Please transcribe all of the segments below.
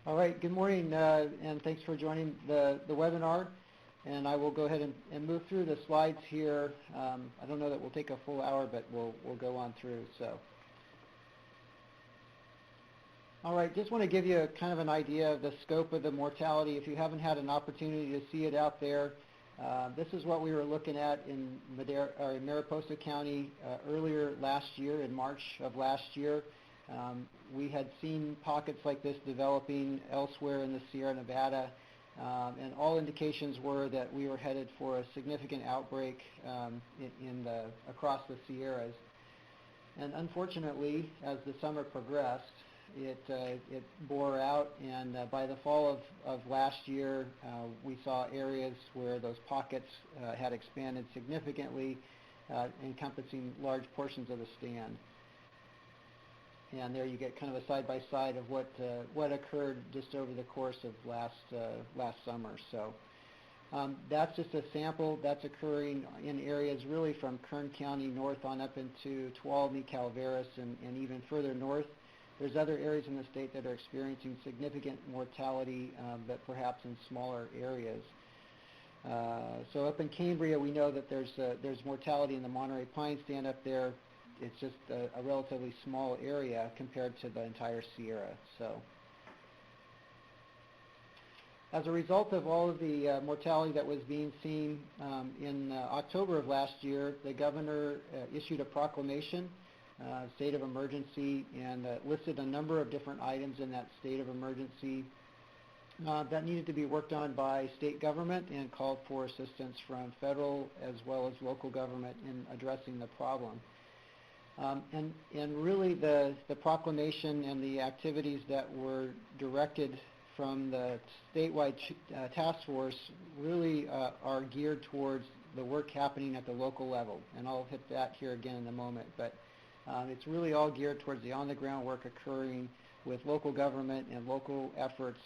All right, good morning, and thanks for joining the webinar. And I will go ahead and move through the slides here. I don't know that we'll take a full hour, but we'll go on through. So, all right, just want to give you kind of an idea of the scope of the mortality. If you haven't had an opportunity to see it out there, this is what we were looking at in Mariposa County earlier last year, in March of last year. We had seen pockets like this developing elsewhere in the Sierra Nevada, and all indications were that we were headed for a significant outbreak across the Sierras. And unfortunately, as the summer progressed, it bore out, and by the fall of last year, we saw areas where those pockets had expanded significantly, encompassing large portions of the stand. And there you get kind of a side-by-side of what occurred just over the course of last summer. So that's just a sample. That's occurring in areas really from Kern County north on up into Tuolumne, Calaveras, and even further north. There's other areas in the state that are experiencing significant mortality, but perhaps in smaller areas. So up in Cambria, we know that there's mortality in the Monterey Pine stand up there. It's just a relatively small area compared to the entire Sierra. So, as a result of all of the mortality that was being seen in October of last year, the governor issued a proclamation, state of emergency, and listed a number of different items in that state of emergency that needed to be worked on by state government, and called for assistance from federal as well as local government in addressing the problem. And really the proclamation and the activities that were directed from the statewide task force really are geared towards the work happening at the local level. And I'll hit that here again in a moment. But it's really all geared towards the on-the-ground work occurring with local government and local efforts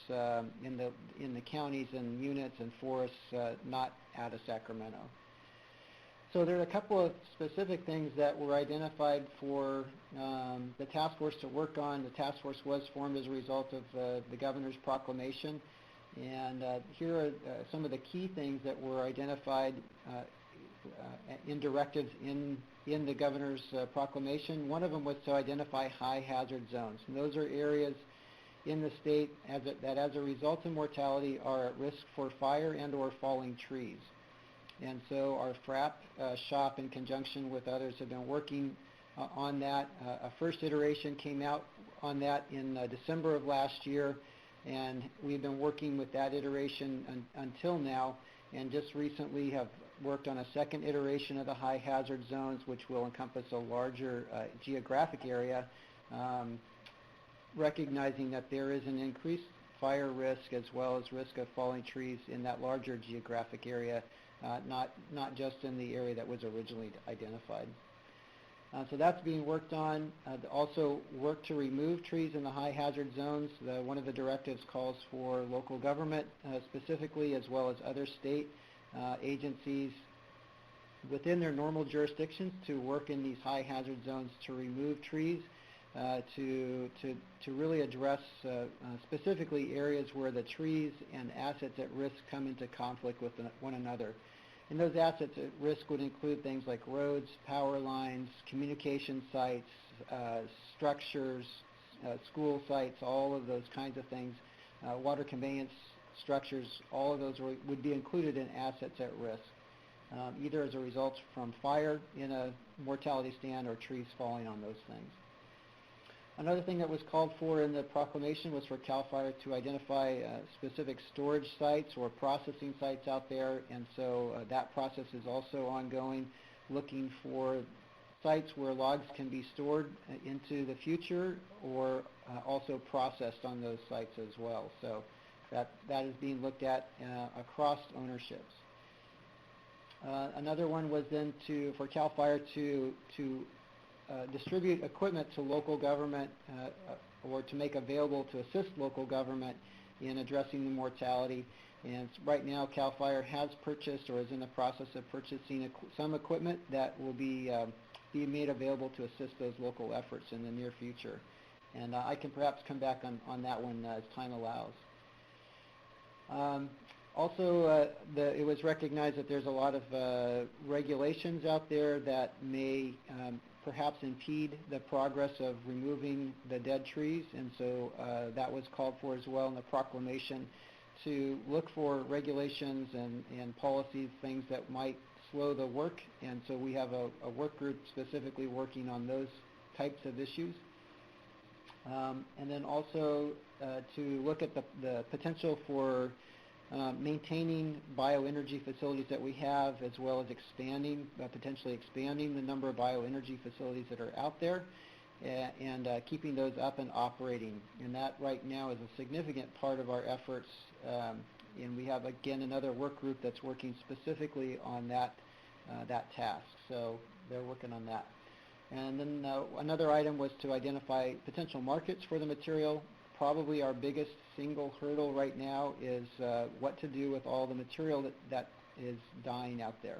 in the counties and units and forests not out of Sacramento. So there are a couple of specific things that were identified for the task force to work on. The task force was formed as a result of the governor's proclamation, and here are some of the key things that were identified in directives in the governor's proclamation. One of them was to identify high hazard zones, and those are areas in the state that as a result of mortality are at risk for fire and or falling trees. And so our FRAP shop, in conjunction with others, have been working on that. A first iteration came out on that in December of last year, and we've been working with that iteration until now, and just recently have worked on a second iteration of the high hazard zones, which will encompass a larger geographic area, recognizing that there is an increased fire risk as well as risk of falling trees in that larger geographic area. Not just in the area that was originally identified. So that's being worked on. Also work to remove trees in the high hazard zones. One of the directives calls for local government specifically, as well as other state agencies within their normal jurisdictions to work in these high hazard zones to remove trees, to really address specifically areas where the trees and assets at risk come into conflict with one another. And those assets at risk would include things like roads, power lines, communication sites, structures, school sites, all of those kinds of things, water conveyance structures, all of those would be included in assets at risk, either as a result from fire in a mortality stand or trees falling on those things. Another thing that was called for in the proclamation was for CAL FIRE to identify specific storage sites or processing sites out there, and so that process is also ongoing, looking for sites where logs can be stored into the future or also processed on those sites as well. So that is being looked at across ownerships. Another one was then for CAL FIRE to distribute equipment to local government or to make available to assist local government in addressing the mortality. And right now CAL FIRE has purchased or is in the process of purchasing some equipment that will be made available to assist those local efforts in the near future. And I can perhaps come back on that one as time allows. Also, it was recognized that there's a lot of regulations out there that may perhaps impede the progress of removing the dead trees, and so that was called for as well in the proclamation, to look for regulations and policies, things that might slow the work, and so we have a work group specifically working on those types of issues. And then also to look at the potential for maintaining bioenergy facilities that we have, as well as potentially expanding the number of bioenergy facilities that are out there, and keeping those up and operating. And that right now is a significant part of our efforts. And we have, again, another work group that's working specifically on that task. So they're working on that. And then another item was to identify potential markets for the material. Probably our biggest single hurdle right now is what to do with all the material that is dying out there.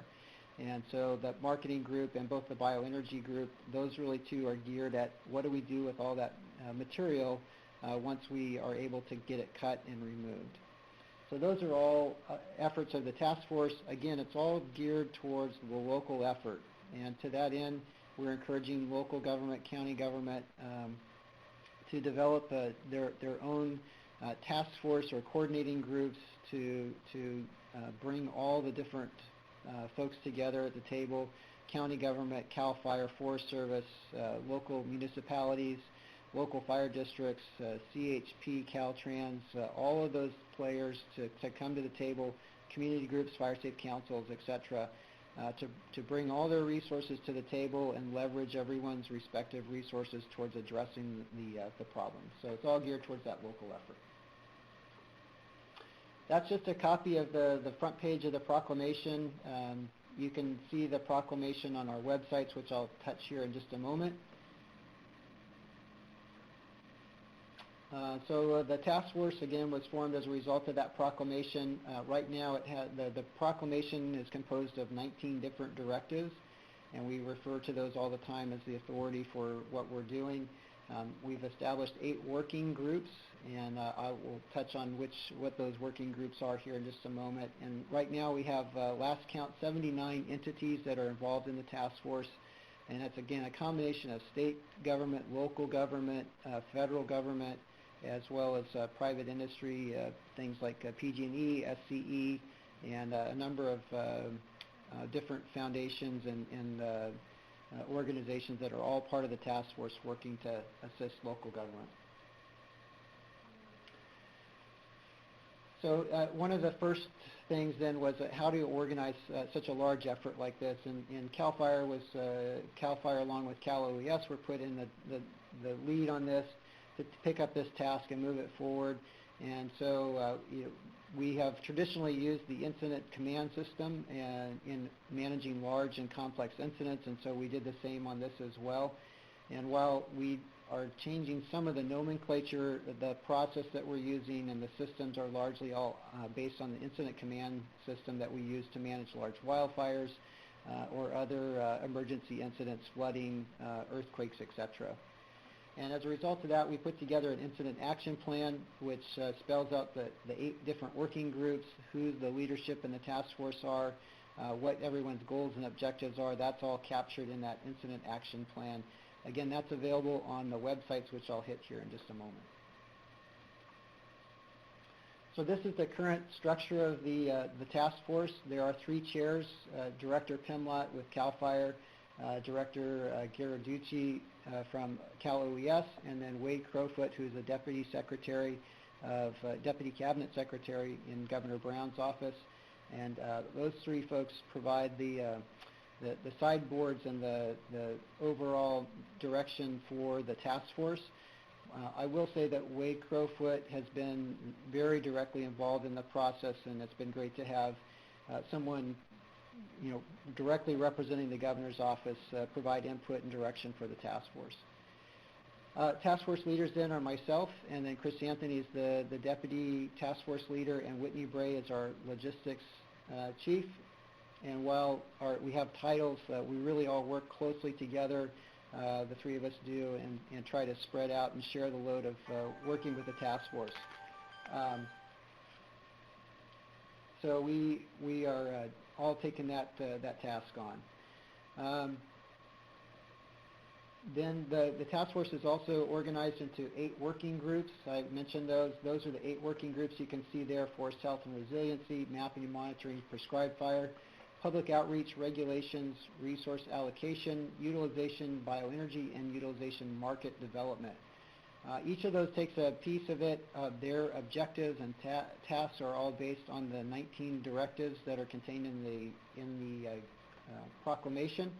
And so the marketing group and both the bioenergy group, those really two are geared at what do we do with all that material once we are able to get it cut and removed. So those are all efforts of the task force. Again, it's all geared towards the local effort. And to that end, we're encouraging local government, county government, to develop their own task force or coordinating groups to bring all the different folks together at the table: county government, CAL FIRE, Forest Service, local municipalities, local fire districts, CHP, Caltrans, all of those players to come to the table, community groups, fire safe councils, etc., to bring all their resources to the table and leverage everyone's respective resources towards addressing the problem. So it's all geared towards that local effort. That's just a copy of the front page of the proclamation. You can see the proclamation on our websites, which I'll touch here in just a moment. So the task force, again, was formed as a result of that proclamation. Right now, the proclamation is composed of 19 different directives, and we refer to those all the time as the authority for what we're doing. We've established 8 working groups, and I will touch on what those working groups are here in just a moment. And right now we have, last count, 79 entities that are involved in the task force, and it's, again, a combination of state government, local government, federal government, as well as private industry, things like PG&E, SCE, and a number of different foundations and organizations that are all part of the task force working to assist local government. So one of the first things then was how do you organize such a large effort like this? And CAL FIRE along with Cal OES were put in the lead on this to pick up this task and move it forward. And so we have traditionally used the incident command system in managing large and complex incidents, and so we did the same on this as well. And while we are changing some of the nomenclature, the process that we're using and the systems are largely all based on the incident command system that we use to manage large wildfires or other emergency incidents, flooding, earthquakes, etc. And as a result of that, we put together an incident action plan, which spells out the 8 different working groups, who the leadership in the task force are, what everyone's goals and objectives are. That's all captured in that incident action plan. Again, that's available on the websites, which I'll hit here in just a moment. So this is the current structure of the task force. There are 3 chairs: Director Pimlott with CAL FIRE, Director Ghilarducci from Cal OES, and then Wade Crowfoot, who's the Deputy Cabinet Secretary in Governor Brown's office. And those 3 folks provide the sideboards and the overall direction for the task force. I will say that Wade Crowfoot has been very directly involved in the process, and it's been great to have someone directly representing the governor's office provide input and direction for the task force. Task force leaders then are myself, and then Chris Anthony is the deputy task force leader, and Whitney Bray is our logistics chief. And while we have titles, we really all work closely together the three of us do, and try to spread out and share the load of working with the task force. So we are all taking that task on. Then the task force is also organized into 8 working groups. I mentioned those. Those are the 8 working groups you can see there: forest health and resiliency, mapping and monitoring prescribed fire, public outreach, regulations, resource allocation, utilization bioenergy, and utilization market development. Each of those takes a piece of it. Their objectives and tasks are all based on the 19 directives that are contained in the proclamation.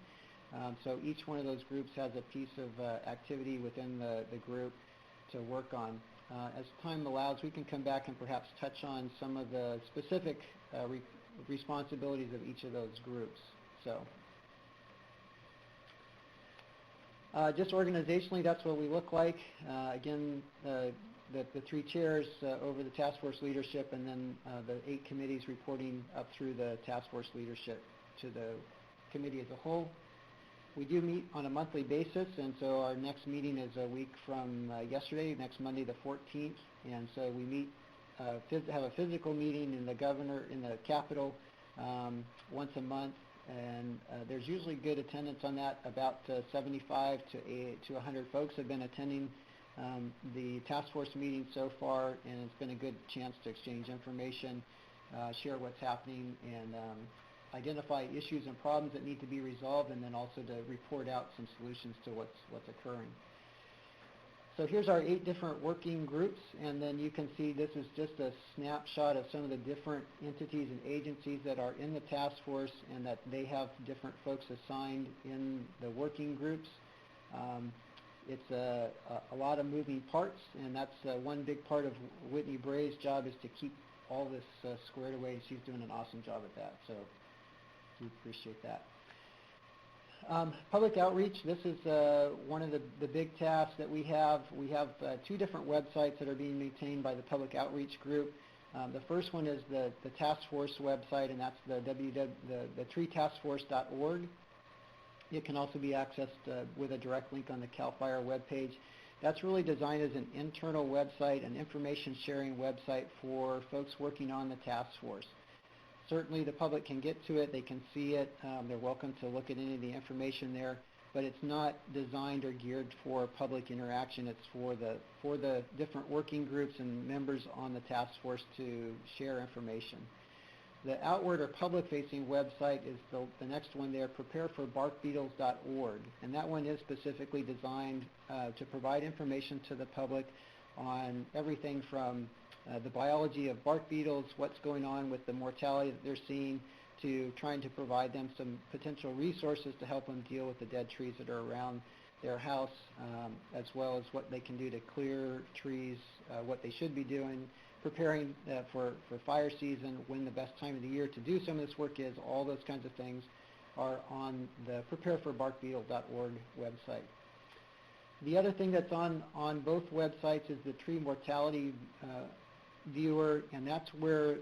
So each one of those groups has a piece of activity within the group to work on. As time allows, we can come back and perhaps touch on some of the specific responsibilities of each of those groups. So just organizationally, that's what we look like. Again, the 3 chairs over the task force leadership, and then the 8 committees reporting up through the task force leadership to the committee as a whole. We do meet on a monthly basis, and so our next meeting is a week from yesterday, next Monday the 14th. And so we meet, have a physical meeting in the Capitol once a month, and there's usually good attendance on that. About 75 to 100 folks have been attending the task force meeting so far, and it's been a good chance to exchange information, share what's happening, and identify issues and problems that need to be resolved, and then also to report out some solutions to what's occurring. So here's our 8 different working groups, and then you can see this is just a snapshot of some of the different entities and agencies that are in the task force, and that they have different folks assigned in the working groups. It's a lot of moving parts, and that's one big part of Whitney Bray's job, is to keep all this squared away, and she's doing an awesome job at that. So we appreciate that. Public outreach, this is one of the big tasks that we have. We have 2 different websites that are being maintained by the public outreach group. The first one is the task force website, and that's the treetaskforce.org. It can also be accessed with a direct link on the CAL FIRE webpage. That's really designed as an internal website, an information sharing website for folks working on the task force. Certainly the public can get to it, they can see it, they're welcome to look at any of the information there, but it's not designed or geared for public interaction. It's for the different working groups and members on the task force to share information. The outward or public-facing website is the next one there, prepareforbarkbeetles.org, and that one is specifically designed to provide information to the public on everything from the biology of bark beetles, what's going on with the mortality that they're seeing, to trying to provide them some potential resources to help them deal with the dead trees that are around their house, as well as what they can do to clear trees, what they should be doing, preparing for fire season, when the best time of the year to do some of this work is. All those kinds of things are on the prepareforbarkbeetle.org website. The other thing that's on both websites is the tree mortality viewer, and that's where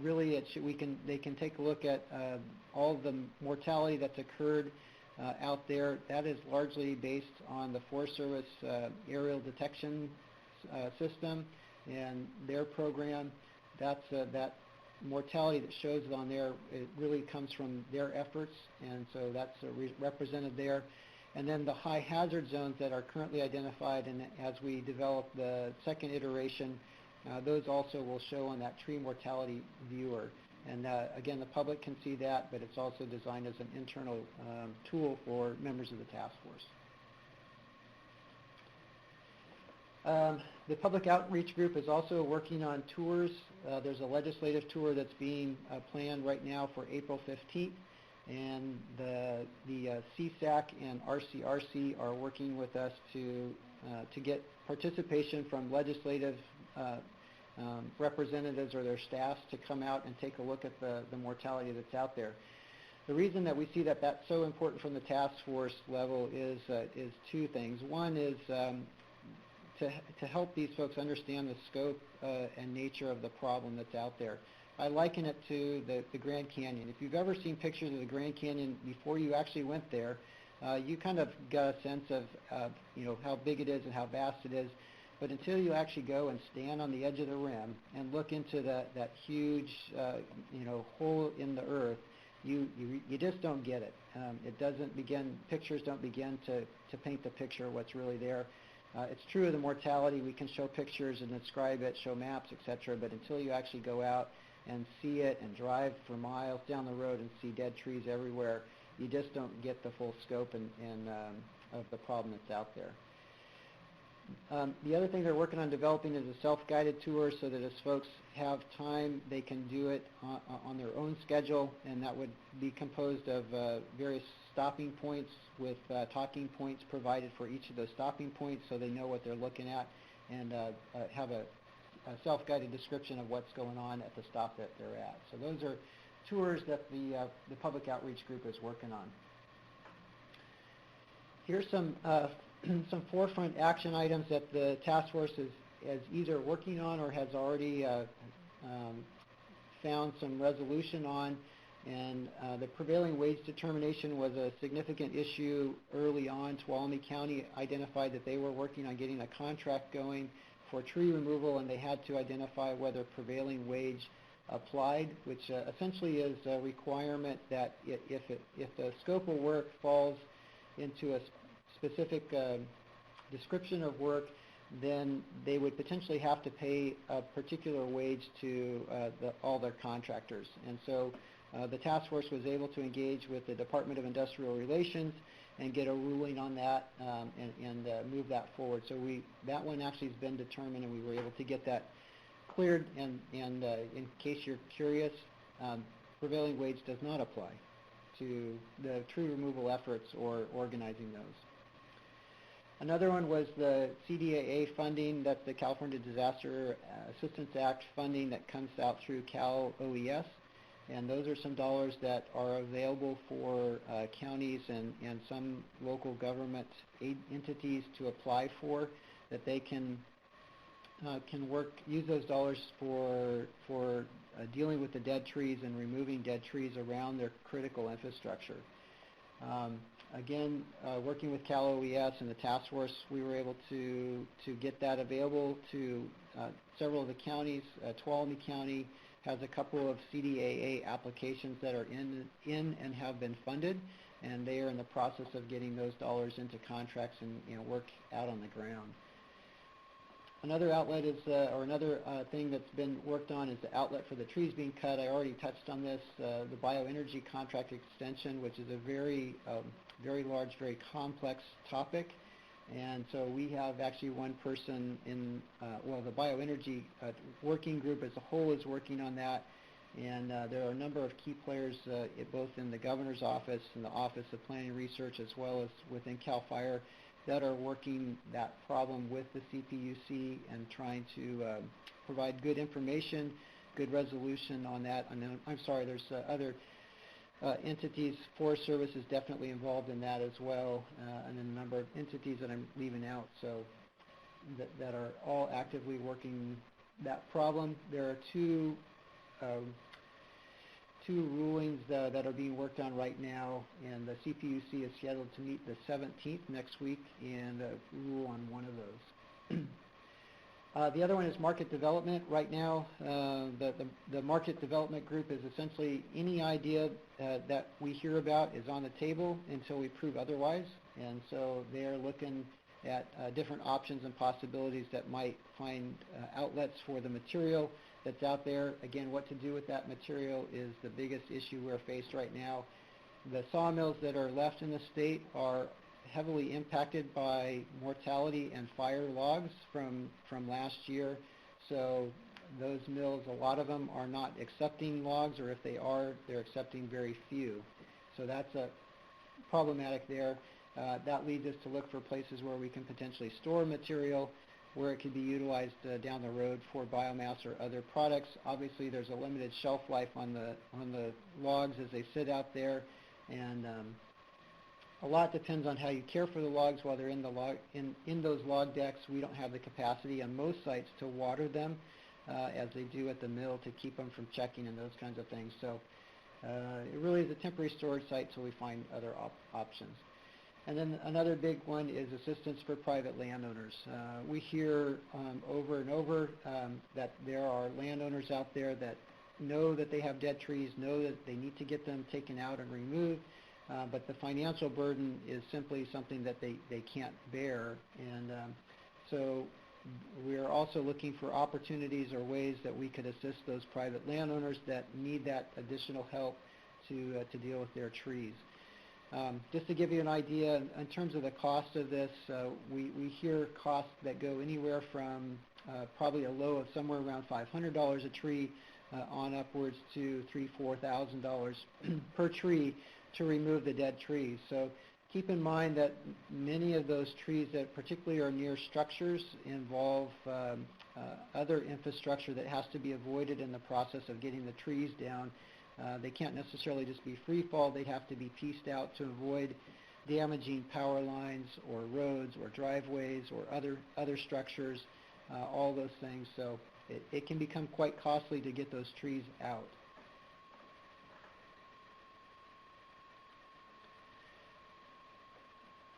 really they can take a look at all the mortality that's occurred out there. That is largely based on the Forest Service aerial detection system and their program. That mortality that shows it on there, it really comes from their efforts, and so that's represented there. And then the high hazard zones that are currently identified, and as we develop the second iteration, those also will show on that tree mortality viewer. And again, the public can see that, but it's also designed as an internal tool for members of the task force. The public outreach group is also working on tours. There's a legislative tour that's being planned right now for April 15th, and the CSAC and RCRC are working with us to get participation from legislative representatives or their staffs to come out and take a look at the mortality that's out there. The reason that we see that that's so important from the task force level is 2 things. One is to help these folks understand the scope and nature of the problem that's out there. I liken it to the Grand Canyon. If you've ever seen pictures of the Grand Canyon before you actually went there, you kind of got a sense of how big it is and how vast it is. But until you actually go and stand on the edge of the rim and look into that huge hole in the earth, you just don't get it. Pictures don't begin to paint the picture of what's really there. It's true of the mortality. We can show pictures and describe it, show maps, etc. But until you actually go out and see it and drive for miles down the road and see dead trees everywhere, you just don't get the full scope of the problem that's out there. The other thing they're working on developing is a self-guided tour, so that as folks have time, they can do it on their own schedule, and that would be composed of various stopping points with talking points provided for each of those stopping points, so they know what they're looking at, and have a self-guided description of what's going on at the stop that they're at. So those are tours that the public outreach group is working on. Here's some forefront action items that the task force is either working on or has already found some resolution on. And the prevailing wage determination was a significant issue early on. Tuolumne County identified that they were working on getting a contract going for tree removal, and they had to identify whether prevailing wage applied, which essentially is a requirement that if the scope of work falls into a specific description of work, then they would potentially have to pay a particular wage to all their contractors. And so the task force was able to engage with the Department of Industrial Relations and get a ruling on that and move that forward. So that one actually has been determined, and we were able to get that cleared. And in case you're curious, prevailing wage does not apply to the tree removal efforts or organizing those. Another one was the CDAA funding. That's the California Disaster Assistance Act funding that comes out through Cal OES. And those are some dollars that are available for counties and some local government aid entities to apply for, that they can use those dollars for dealing with the dead trees and removing dead trees around their critical infrastructure. Again, working with Cal OES and the task force, we were able to get that available to several of the counties. Tuolumne County has a couple of CDAA applications that are in and have been funded, and they are in the process of getting those dollars into contracts and work out on the ground. Another outlet is, or another thing that's been worked on is the outlet for the trees being cut. I already touched on this, the bioenergy contract extension, which is a very large, very complex topic. And so we have actually one person in, the bioenergy working group as a whole is working on that. And there are a number of key players both in the governor's office and the Office of Planning and Research, as well as within CAL FIRE, that are working that problem with the CPUC and trying to provide good information, good resolution on that. And then, I'm sorry, there's other entities. Forest Service is definitely involved in that as well, and then a number of entities that I'm leaving out, so that are all actively working that problem. There are two rulings that are being worked on right now, and the CPUC is scheduled to meet the 17th next week and rule on one of those. The other one is market development. Right now, the market development group is essentially any idea that we hear about is on the table until we prove otherwise, and so they're looking at different options and possibilities that might find outlets for the material that's out there. Again, what to do with that material is the biggest issue we're faced right now. The sawmills that are left in the state are heavily impacted by mortality and fire logs from last year. So those mills, a lot of them are not accepting logs, or if they are, they're accepting very few. So that's a problematic there. That leads us to look for places where we can potentially store material, where it could be utilized down the road for biomass or other products. Obviously, there's a limited shelf life on the logs as they sit out there, and a lot depends on how you care for the logs while they're in those log decks. We don't have the capacity on most sites to water them as they do at the mill to keep them from checking and those kinds of things. So it really is a temporary storage site till we find other options. And then another big one is assistance for private landowners. We hear over and over that there are landowners out there that know that they have dead trees, know that they need to get them taken out and removed, but the financial burden is simply something that they can't bear. And so we're also looking for opportunities or ways that we could assist those private landowners that need that additional help to deal with their trees. Just to give you an idea, in terms of the cost of this, we hear costs that go anywhere from probably a low of somewhere around $500 a tree on upwards to $3,000–4,000 per tree to remove the dead trees. So keep in mind that many of those trees that particularly are near structures involve other infrastructure that has to be avoided in the process of getting the trees down. They can't necessarily just be free fall. They have to be pieced out to avoid damaging power lines or roads or driveways or other structures, all those things. So it can become quite costly to get those trees out.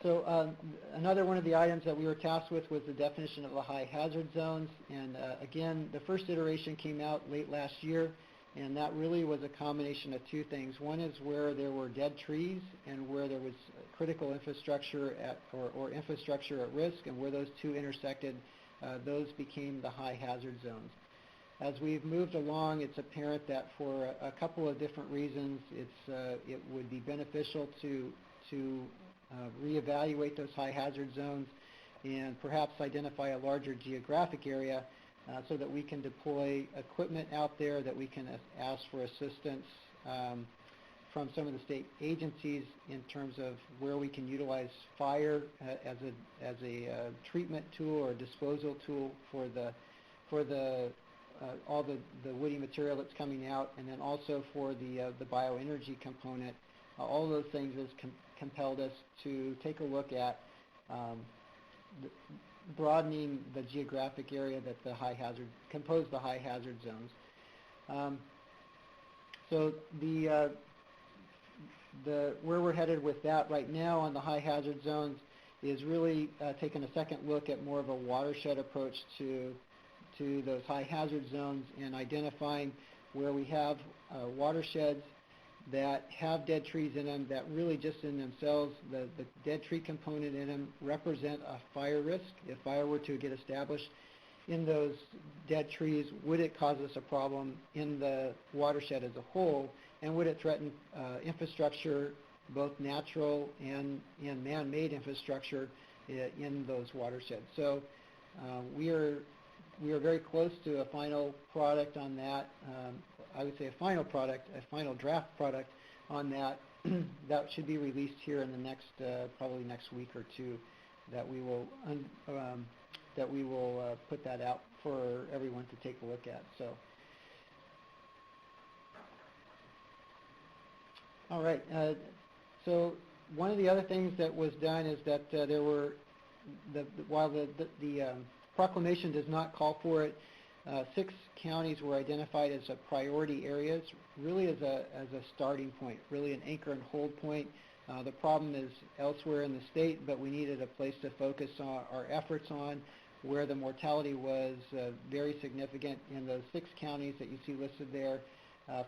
So another one of the items that we were tasked with was the definition of the high hazard zones. And again, the first iteration came out late last year, and that really was a combination of two things. One is where there were dead trees and where there was critical infrastructure or infrastructure at risk, and where those two intersected, those became the high hazard zones. As we've moved along, it's apparent that for a couple of different reasons, it would be beneficial to reevaluate those high hazard zones and perhaps identify a larger geographic area so that we can deploy equipment out there, that we can ask for assistance from some of the state agencies in terms of where we can utilize fire as a treatment tool or disposal tool for all the woody material that's coming out, and then also for the bioenergy component. All those things has compelled us to take a look at broadening the geographic area that compose the high hazard zones. So where we're headed with that right now on the high hazard zones is really taking a second look at more of a watershed approach to those high hazard zones and identifying where we have watersheds that have dead trees in them that really just in themselves, the dead tree component in them represent a fire risk. If fire were to get established in those dead trees, would it cause us a problem in the watershed as a whole, and would it threaten infrastructure, both natural and man-made infrastructure in those watersheds? So we are very close to a final product on that. I would say a final draft product on that that should be released here in the probably next week or two. That we will put that out for everyone to take a look at. So, all right. So one of the other things that was done is that while the proclamation does not call for it, 6 counties were identified as priority areas, really as a starting point, really an anchor and hold point. The problem is elsewhere in the state, but we needed a place to focus our efforts on, where the mortality was very significant in those 6 counties that you see listed there.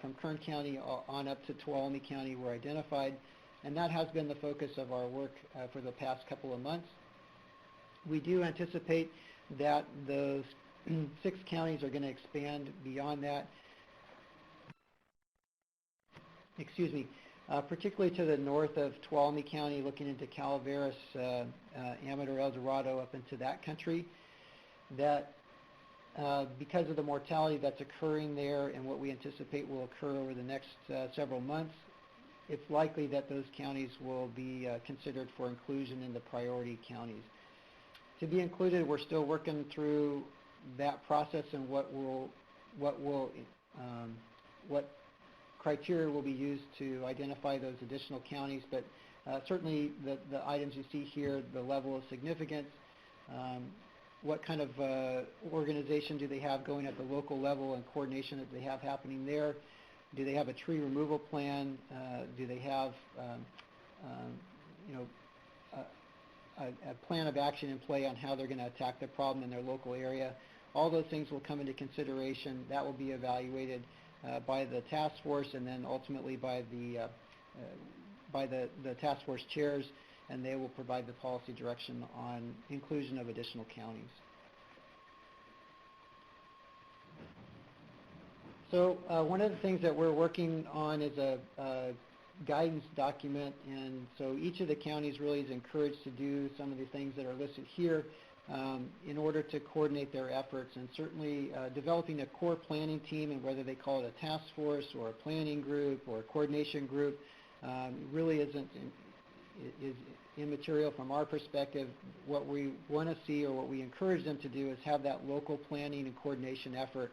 From Kern County on up to Tuolumne County were identified, and that has been the focus of our work for the past couple of months. We do anticipate that those 6 counties are going to expand beyond that. Particularly to the north of Tuolumne County, looking into Calaveras, Amador, El Dorado, up into that country. That because of the mortality that's occurring there and what we anticipate will occur over the next several months, it's likely that those counties will be considered for inclusion in the priority counties. To be included, we're still working through that process and what criteria will be used to identify those additional counties, but certainly the items you see here, the level of significance, what kind of organization do they have going at the local level and coordination that they have happening there? Do they have a tree removal plan? Do they have a plan of action in play on how they're going to attack the problem in their local area. All those things will come into consideration. That will be evaluated by the task force and then ultimately by the task force chairs, and they will provide the policy direction on inclusion of additional counties. So one of the things that we're working on is a guidance document, and so each of the counties really is encouraged to do some of the things that are listed here in order to coordinate their efforts, and certainly developing a core planning team, and whether they call it a task force or a planning group or a coordination group really is immaterial from our perspective. What we want to see, or what we encourage them to do, is have that local planning and coordination effort.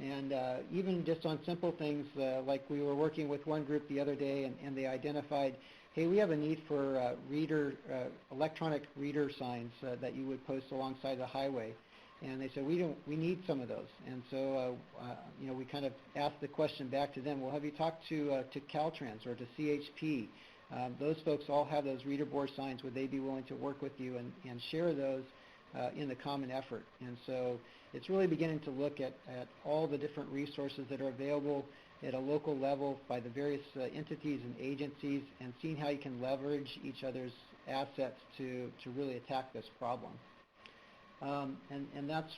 And even just on simple things, like we were working with one group the other day, and they identified, hey, we have a need for electronic reader signs that you would post alongside the highway. And they said, we need some of those. And so, we kind of asked the question back to them, well, have you talked to Caltrans or to CHP? Those folks all have those reader board signs. Would they be willing to work with you and share those in the common effort? And so it's really beginning to look at all the different resources that are available at a local level by the various entities and agencies, and seeing how you can leverage each other's assets to really attack this problem. And that's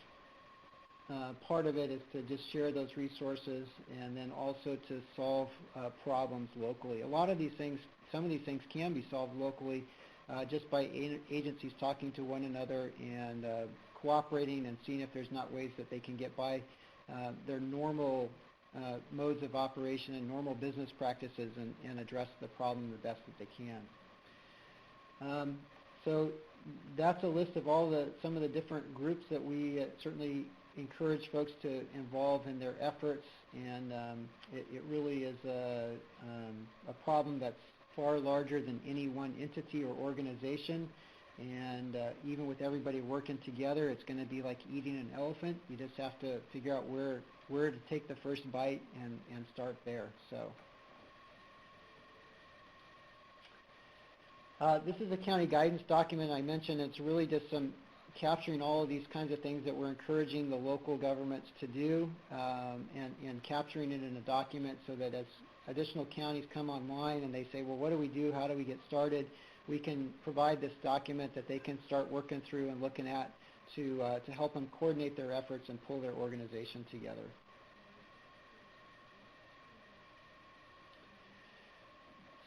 part of it, is to just share those resources, and then also to solve problems locally. A lot of these things, some of these things can be solved locally just by agencies talking to one another and cooperating and seeing if there's not ways that they can get by their normal modes of operation and normal business practices and address the problem the best that they can. So that's a list of some of the different groups that we certainly encourage folks to involve in their efforts, and it really is a problem that's far larger than any one entity or organization. And even with everybody working together, it's going to be like eating an elephant. You just have to figure out where to take the first bite and start there. So this is a county guidance document I mentioned. It's really just capturing all of these kinds of things that we're encouraging the local governments to do, and capturing it in a document so that as additional counties come online and they say, well, what do we do? How do we get started? We can provide this document that they can start working through and looking at to help them coordinate their efforts and pull their organization together.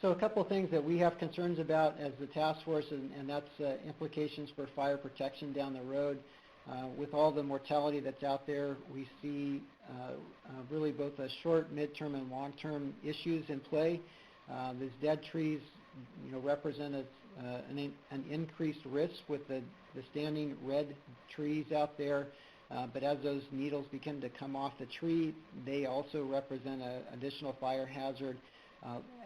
So a couple of things that we have concerns about as the task force, and that's implications for fire protection down the road. With all the mortality that's out there, we see really both a short, midterm, and long-term issues in play. These dead trees represent an increased risk with the standing red trees out there, but as those needles begin to come off the tree, they also represent an additional fire hazard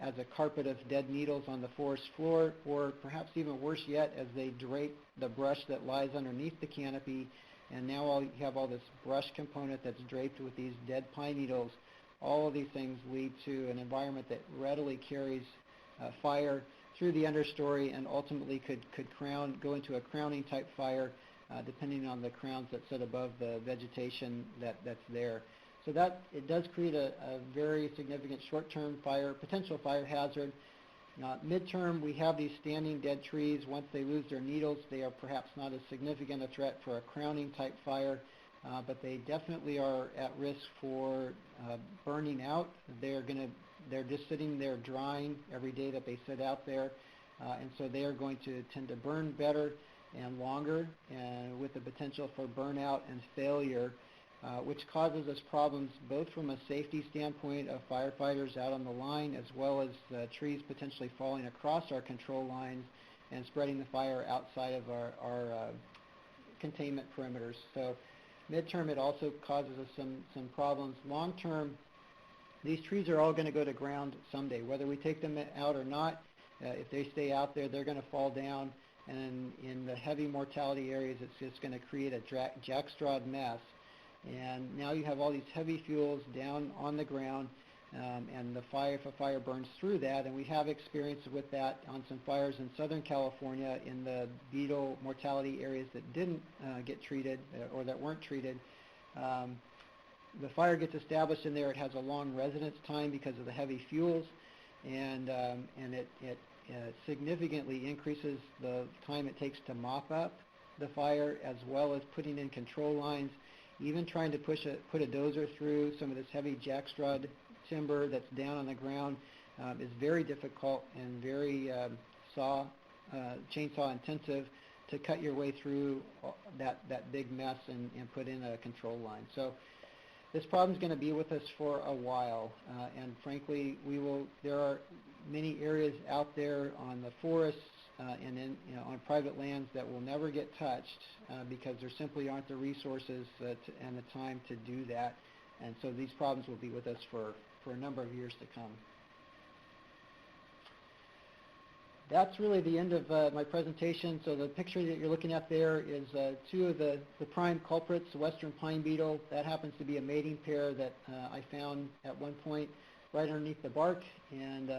as a carpet of dead needles on the forest floor, or perhaps even worse yet, as they drape the brush that lies underneath the canopy, and now you have all this brush component that's draped with these dead pine needles. All of these things lead to an environment that readily carries fire through the understory, and ultimately could go into a crowning type fire, depending on the crowns that sit above the vegetation that's there. So that it does create a very significant short-term potential fire hazard. Midterm, we have these standing dead trees. Once they lose their needles, they are perhaps not as significant a threat for a crowning type fire, but they definitely are at risk for burning out. They're just sitting there drying every day that they sit out there, and so they are going to tend to burn better and longer, and with the potential for burnout and failure, which causes us problems both from a safety standpoint of firefighters out on the line, as well as trees potentially falling across our control lines and spreading the fire outside of our containment perimeters. So midterm, it also causes us some problems. Long term, these trees are all going to go to ground someday. Whether we take them out or not, if they stay out there, they're going to fall down, and in the heavy mortality areas, it's just going to create a jackstrawed mess. And now you have all these heavy fuels down on the ground, and if a fire burns through that, and we have experience with that on some fires in Southern California in the beetle mortality areas that didn't get treated or that weren't treated. The fire gets established in there. It has a long residence time because of the heavy fuels, and it significantly increases the time it takes to mop up the fire, as well as putting in control lines. Even trying to put a dozer through some of this heavy jackstraw timber that's down on the ground is very difficult and very chainsaw intensive to cut your way through that big mess and put in a control line. So this problem is going to be with us for a while, and frankly, there are many areas out there on the forests and on private lands that will never get touched because there simply aren't the resources and the time to do that, and so these problems will be with us for a number of years to come. That's really the end of my presentation. So the picture that you're looking at there is two of the prime culprits, the western pine beetle. That happens to be a mating pair that I found at one point right underneath the bark, and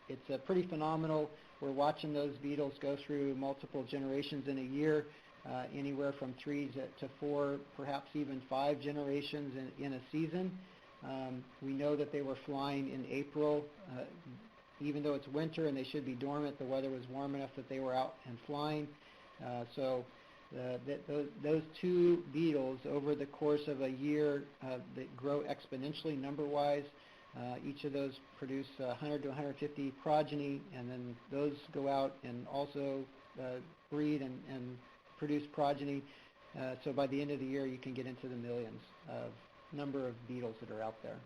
it's pretty phenomenal. We're watching those beetles go through multiple generations in a year, anywhere from 3 to 4, perhaps even 5 generations in a season. We know that they were flying in April. Even though it's winter and they should be dormant, the weather was warm enough that they were out and flying. Those two beetles, over the course of a year, that grow exponentially number-wise. Each of those produce 100 to 150 progeny, and then those go out and also breed and produce progeny. So by the end of the year, you can get into the millions of number of beetles that are out there.